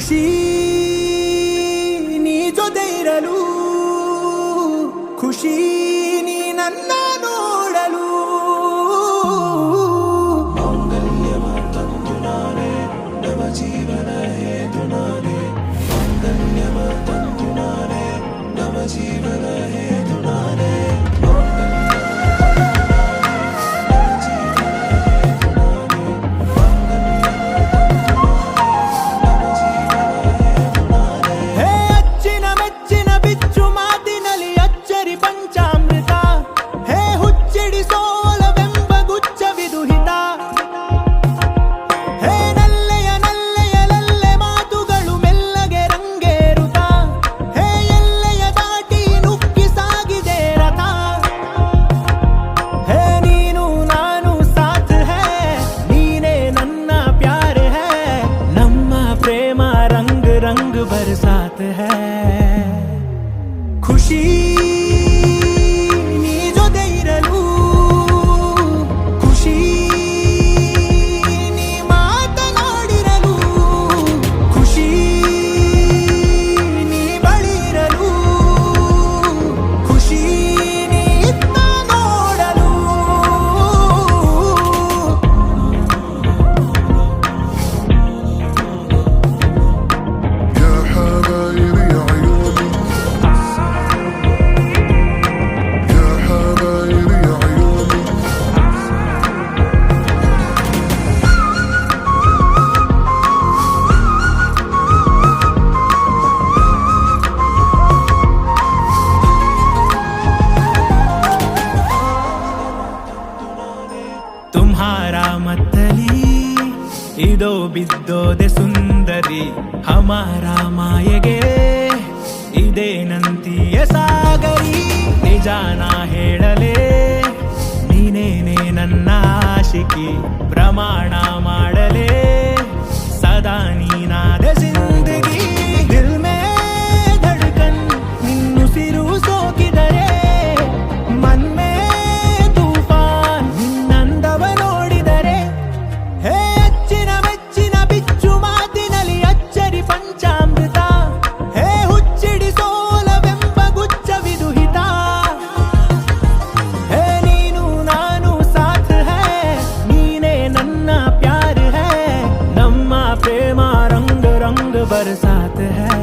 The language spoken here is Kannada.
ಖುಷಿ ನೀ ಜೊತೆ ಇರಲು, ಖುಷಿ ನೀ ನನ್ನ ನೋಡಲು. ಮಾಂಗಲ್ಯವ ತಂದು ನಾನೇ ನವ ಜೀವನ ಹೇತು ನಾನೇ, ಮಾಂಗಲ್ಯವ ತಂದು ನಾನೇ ನವ ಜೀವನ ಹೇತು ನಾನೇ. बरसात है ಖುಷಿ ನೀ ಜೊತೆ ಇರಲು, ಖುಷಿ ನೀ ಮಾತನಾಡಿರಲು, ಖುಷಿ ನೀ ಬಳಿ ಇರಲು, ಖುಷಿ ನೀ ಇತ್ತ ನೋಡಲು. तुम्हारा मतली ಇದೋ ಬಿದ್ದೋದೆ ಸುಂದರಿ, ಹಮಾರಾ ಮಾಯೆಗೆ ಇದೇನಂತೀಯ ಸಾಗರಿ. ನಿಜಾನ ಹೇಳಲೇ ನೀನೇನೆ ನನ್ನ ಆಶಿಕಿ, ಪ್ರಮಾಣ ಮಾಡಲೇ ಸದಾ ನೀನಾದ ಜಿಂದಗಿ. ದಿಲ್ ಮೇ ಧಡ್ಕನ್ ನಿನ್ನುಸಿರು ಸೋಕಿದರೆ, ಮನ್ ಮೇ ತೂಫಾನ್ ನಿನ್ನಂದವ ನೋಡಿದರೆ. ಹೇ ಅಚ್ಚಿನ ಮೆಚ್ಚಿನ ಬಿಚ್ಚು ಮಾತಿನಲ್ಲಿ ಅಚ್ಚರಿ ಪಂಚಾಮೃತ, ಹೇ ಹುಚ್ಚಿಡಿಸೋಲವೆಂಬ ಗುಚ್ಛವಿದು ಹಿತ. ಹೇ ನೀನು ನಾನು ಸಾಥ್ ಹೈ, ನೀನೇ ನನ್ನ ಪ್ಯಾರ್ ಹೈ, ನಮ್ಮ ಪ್ರೇಮ ರಂಗ್ ರಂಗ್ ಬರಸಾತ್ ಹೈ.